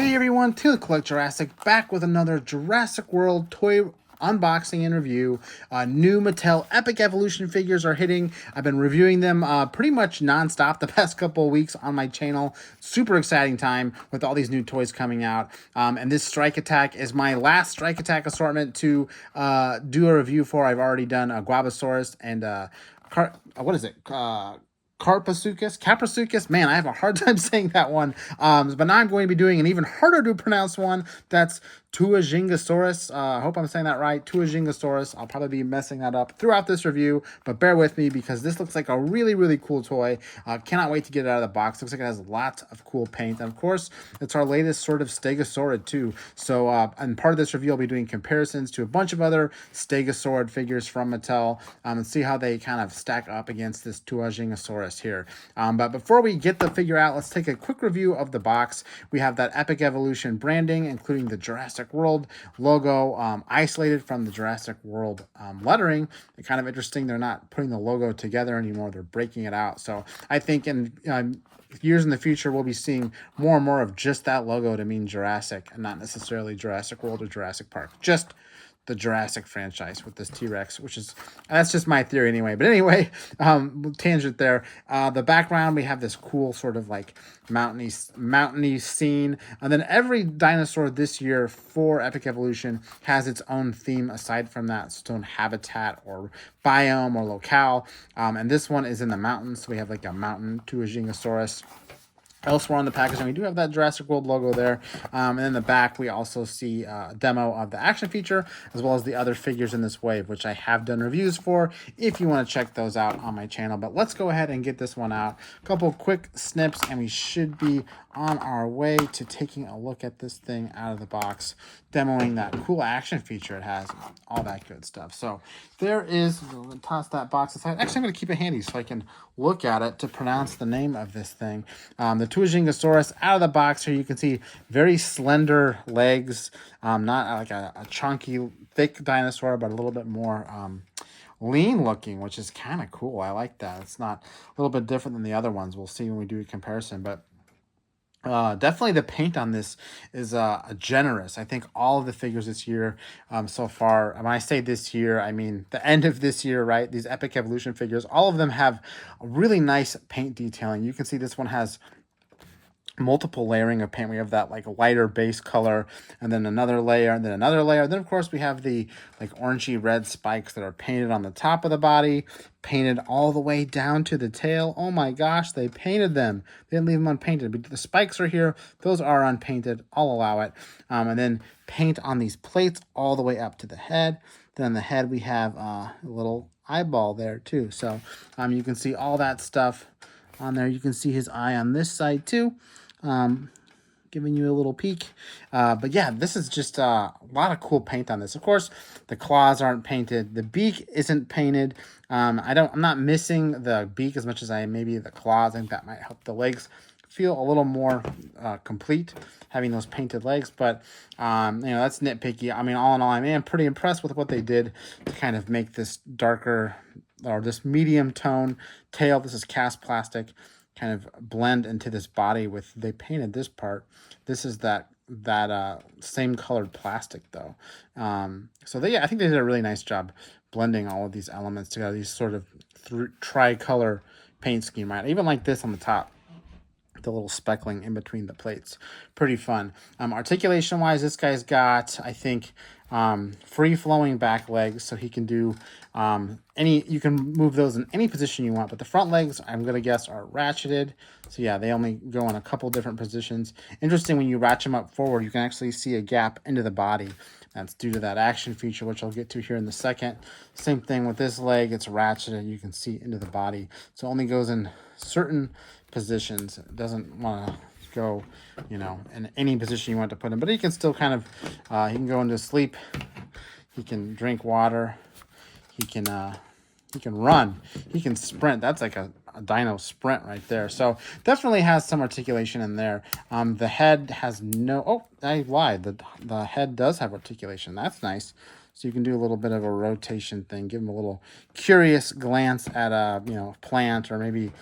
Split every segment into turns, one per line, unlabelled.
Hey everyone, to Collect Jurassic, back with another Jurassic World toy unboxing and review. New Mattel Epic Evolution figures are hitting. I've been reviewing them pretty much non-stop the past couple of weeks on my channel. Super exciting time with all these new toys coming out. And this Strike Attack is my last Strike Attack assortment to do a review for. I've already done a Guabasaurus and Caprasuchus. Man, I have a hard time saying that one. But now I'm going to be doing an even harder to pronounce one. That's Tuojiangosaurus. I hope I'm saying that right. Tuojiangosaurus. I'll probably be messing that up throughout this review, but bear with me because this looks like a really, really cool toy. Cannot wait to get it out of the box. Looks like it has lots of cool paint. And of course, it's our latest sort of Stegosaurid too. So, and part of this review, I'll be doing comparisons to a bunch of other Stegosaurid figures from Mattel and see how they kind of stack up against this Tuojiangosaurus here. But before we get the figure out, let's take a quick review of the box. We have that Epic Evolution branding, including the Jurassic World logo, isolated from the Jurassic World lettering. It's kind of interesting. They're not putting the logo together anymore. They're breaking it out. So I think in years in the future, we'll be seeing more and more of just that logo to mean Jurassic and not necessarily Jurassic World or Jurassic Park. Just the Jurassic franchise with this T-Rex, which is, that's just my theory anyway. But anyway, tangent there. The background, we have this cool sort of like mountainy scene. And then every dinosaur this year for Epic Evolution has its own theme aside from that, its own habitat or biome or locale. And this one is in the mountains. So we have like a mountain Tuojiangosaurus. Elsewhere on the packaging, we do have that Jurassic World logo there. And in the back, we also see a demo of the action feature, as well as the other figures in this wave, which I have done reviews for if you want to check those out on my channel. But let's go ahead and get this one out. A couple quick snips, and we should be on our way to taking a look at this thing out of the box, demoing that cool action feature it has, all that good stuff. So there is, I'm going to toss that box aside. Actually, I'm going to keep it handy so I can look at it to pronounce the name of this thing. The Tuojiangosaurus out of the box here, you can see very slender legs, not like a chunky, thick dinosaur, but a little bit more lean looking, which is kind of cool. I like that. It's not a little bit different than the other ones. We'll see when we do a comparison, but definitely the paint on this is generous. I think all of the figures this year so far, when I say this year, I mean the end of this year, right? These Epic Evolution figures, all of them have a really nice paint detailing. You can see this one has multiple layering of paint. We have that like lighter base color and then another layer and then another layer. Then of course we have the like orangey red spikes that are painted on the top of the body, painted all the way down to the tail. Oh my gosh, they painted them. They didn't leave them unpainted, but the spikes are here. Those are unpainted. I'll allow it. And then paint on these plates all the way up to the head. Then on the head we have a little eyeball there too. So you can see all that stuff on there. You can see his eye on this side too. Giving you a little peek. But yeah, this is just a lot of cool paint on this. Of course, the claws aren't painted. The beak isn't painted. I'm not missing the beak as much as I am maybe the claws. I think that might help the legs feel a little more complete, having those painted legs. But that's nitpicky. I mean, all in all, I am pretty impressed with what they did to kind of make this darker or this medium tone tail. This is cast plastic, kind of blend into this body with, they painted this part. This is that same colored plastic though. So I think they did a really nice job blending all of these elements together, these sort of tricolor paint scheme, right? Even like this on the top, the little speckling in between the plates. Pretty fun. Articulation wise, this guy's got, I think, free flowing back legs, so he can do you can move those in any position you want, but the front legs, I'm gonna guess, are ratcheted. So yeah, they only go in a couple different positions. Interesting, when you ratchet them up forward, you can actually see a gap into the body. That's due to that action feature, which I'll get to here in a second. Same thing with this leg, it's ratcheted, you can see into the body. So it only goes in certain positions. It doesn't want to go, in any position you want to put him, but he can still kind of, he can go into sleep, he can drink water, he can run, he can sprint. That's like a dino sprint right there. So definitely has some articulation in there. The head has no, I lied, the head does have articulation. That's nice. So you can do a little bit of a rotation thing, give them a little curious glance at a plant, or maybe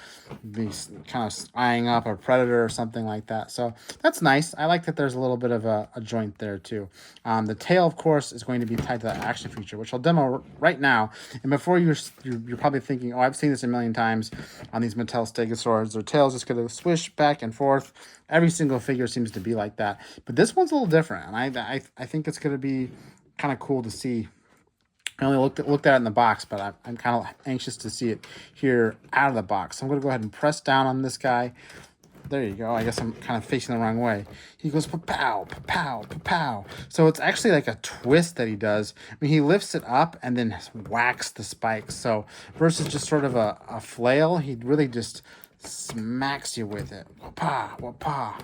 be kind of eyeing up a predator or something like that. So that's nice. I like that there's a little bit of a joint there too. The tail, of course, is going to be tied to that action feature, which I'll demo right now. And before you're probably thinking, oh, I've seen this a million times on these Mattel Stegosaurs. Their tail's just going to swish back and forth. Every single figure seems to be like that, but this one's a little different, and I think it's going to be kind of cool to see. I only looked at it in the box, but I'm kind of anxious to see it here out of the box. So I'm going to go ahead and press down on this guy. There you go. I guess I'm kind of facing the wrong way. He goes pa-pow, pa-pow, pa-pow. So it's actually like a twist that he does. I mean, he lifts it up and then whacks the spikes. So versus just sort of a flail, he really just smacks you with it. Wah-pa, wah-pa,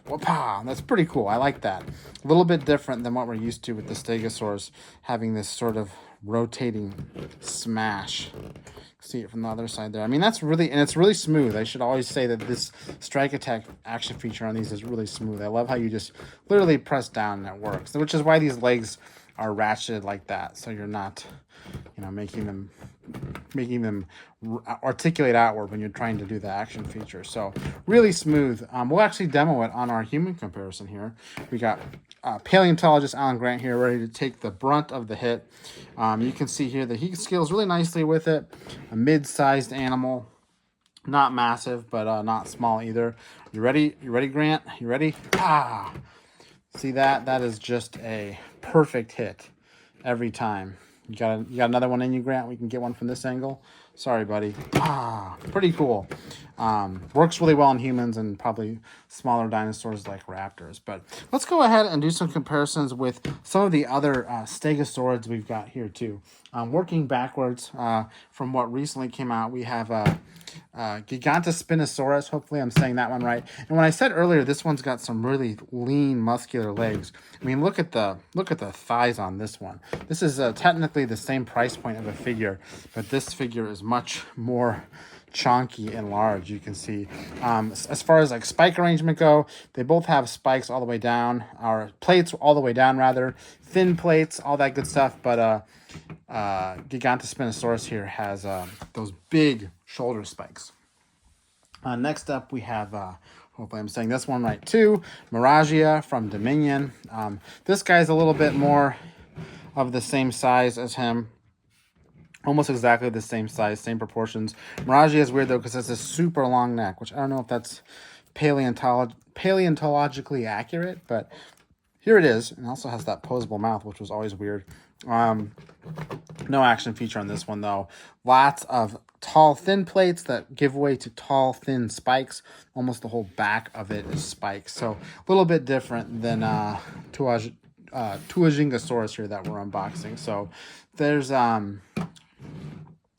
wah-pa. That's pretty cool. I like that. A little bit different than what we're used to with the Stegosaurs, having this sort of rotating smash. See it from the other side there. I mean, that's really, and it's really smooth. I should always say that this strike attack action feature on these is really smooth. I love how you just literally press down and it works, which is why these legs are ratcheted like that. So you're not, making them articulate outward when you're trying to do the action feature. So really smooth. We'll actually demo it on our human comparison here. We got paleontologist Alan Grant here ready to take the brunt of the hit. You can see here that he scales really nicely with it. A mid-sized animal, not massive, but not small either. You ready? You ready, Grant? You ready? Ah! See that? That is just a perfect hit every time. You got another one in you, Grant? We can get one from this angle. Sorry, buddy. Ah, pretty cool. Works really well in humans and probably smaller dinosaurs like raptors. But let's go ahead and do some comparisons with some of the other stegosaurids we've got here too. Working backwards from what recently came out, we have Spinosaurus. Hopefully I'm saying that one right. And when I said earlier, this one's got some really lean, muscular legs. I mean, look at the thighs on this one. This is technically the same price point of a figure, but this figure is much more chunky and large. You can see as far as like spike arrangement go, they both have spikes all the way down, or plates all the way down rather, thin plates, all that good stuff. But Spinosaurus here has those big shoulder spikes. Next up we have hopefully I'm saying this one right too, Miragia from Dominion. This guy's a little bit more of the same size as him. Almost exactly the same size, same proportions. Miragia is weird though because it's a super long neck, which I don't know if that's paleontologically accurate, but here it is. And also has that posable mouth, which was always weird. No action feature on this one though. Lots of tall, thin plates that give way to tall, thin spikes. Almost the whole back of it is spikes. So a little bit different than Tuojiangosaurus here that we're unboxing. So there's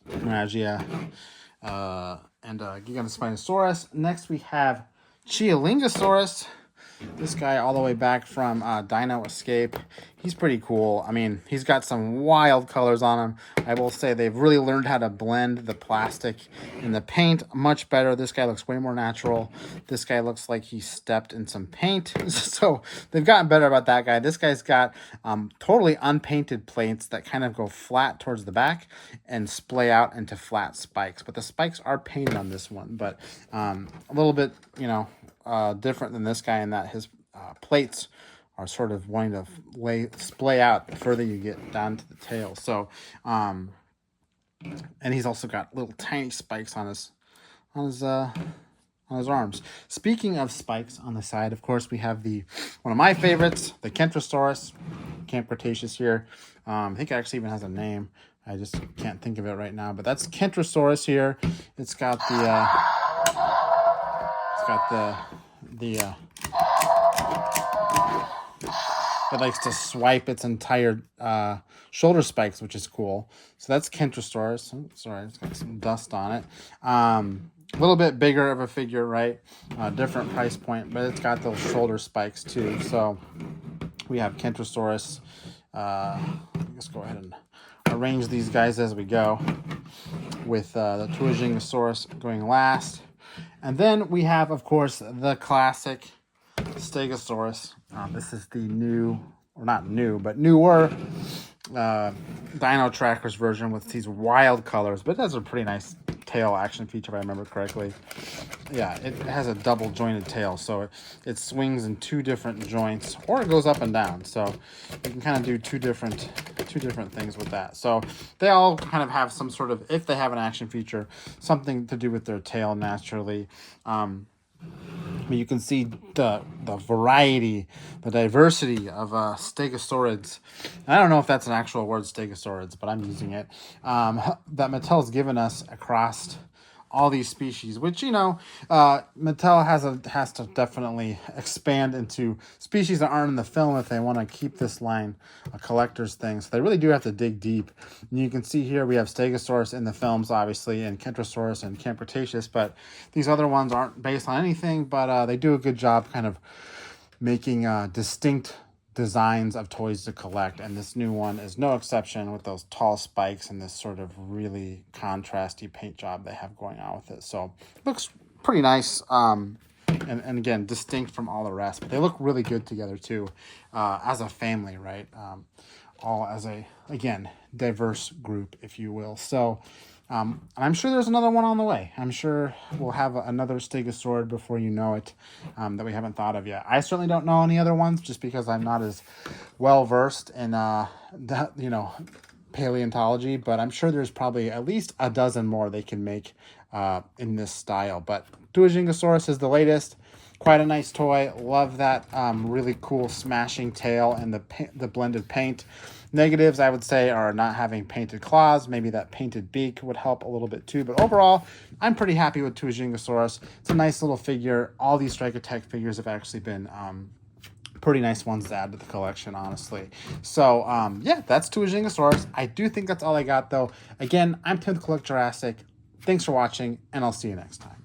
Miragia and Spinosaurus. Next we have Chiosa. This guy all the way back from Dino Escape. He's pretty cool. I mean, he's got some wild colors on him. I will say they've really learned how to blend the plastic and the paint much better. This guy looks way more natural. This guy looks like he stepped in some paint. So they've gotten better about that guy. This guy's got totally unpainted plates that kind of go flat towards the back and splay out into flat spikes. But the spikes are painted on this one. But a little bit, different than this guy in that his plates are sort of wanting to splay out the further you get down to the tail. So, and he's also got little tiny spikes on his arms. Speaking of spikes on the side, of course, we have one of my favorites, the Kentrosaurus, Camp Cretaceous here. I think it actually even has a name. I just can't think of it right now, but that's Kentrosaurus here. It's got it likes to swipe its entire shoulder spikes, which is cool. So that's Kentrosaurus. Oh, sorry, it's got some dust on it. A little bit bigger of a figure, right? Different price point, but it's got those shoulder spikes too. So we have Kentrosaurus. Let's go ahead and arrange these guys as we go, with the Tuojiangosaurus going last. And then we have, of course, the classic Stegosaurus. This is the new, or not new, but newer Dino Trackers version with these wild colors, but it has a pretty nice tail action feature if I remember correctly. Yeah, it has a double jointed tail, so it swings in 2 different joints, or it goes up and down. So you can kind of do two different things with that. So they all kind of have some sort of, if they have an action feature, something to do with their tail naturally. But you can see the variety, the diversity of stegosaurids. I don't know if that's an actual word, stegosaurids, but I'm using it. That Mattel's given us across all these species, which, you know, Mattel has to definitely expand into species that aren't in the film if they want to keep this line a collector's thing. So they really do have to dig deep. And you can see here we have Stegosaurus in the films, obviously, and Kentrosaurus and Cretaceous, but these other ones aren't based on anything, but they do a good job kind of making distinct designs of toys to collect, and this new one is no exception with those tall spikes and this sort of really contrasty paint job they have going on with it. So it looks pretty nice, and again, distinct from all the rest, but they look really good together too, as a family, right? All as a, again, diverse group, if you will. So I'm sure there's another one on the way. I'm sure we'll have another Stegosaurid before you know it, that we haven't thought of yet. I certainly don't know any other ones just because I'm not as well versed in that, you know, paleontology, but I'm sure there's probably at least a dozen more they can make in this style. But Tuojiangosaurus is the latest. Quite a nice toy. Love that really cool smashing tail and the blended paint. Negatives, I would say, are not having painted claws. Maybe that painted beak would help a little bit too. But overall, I'm pretty happy with Tuojiangosaurus. It's a nice little figure. All these Striker Tech figures have actually been pretty nice ones to add to the collection, honestly. So, yeah, that's Tuojiangosaurus. I do think that's all I got, though. Again, I'm Tim with Collect Jurassic. Thanks for watching, and I'll see you next time.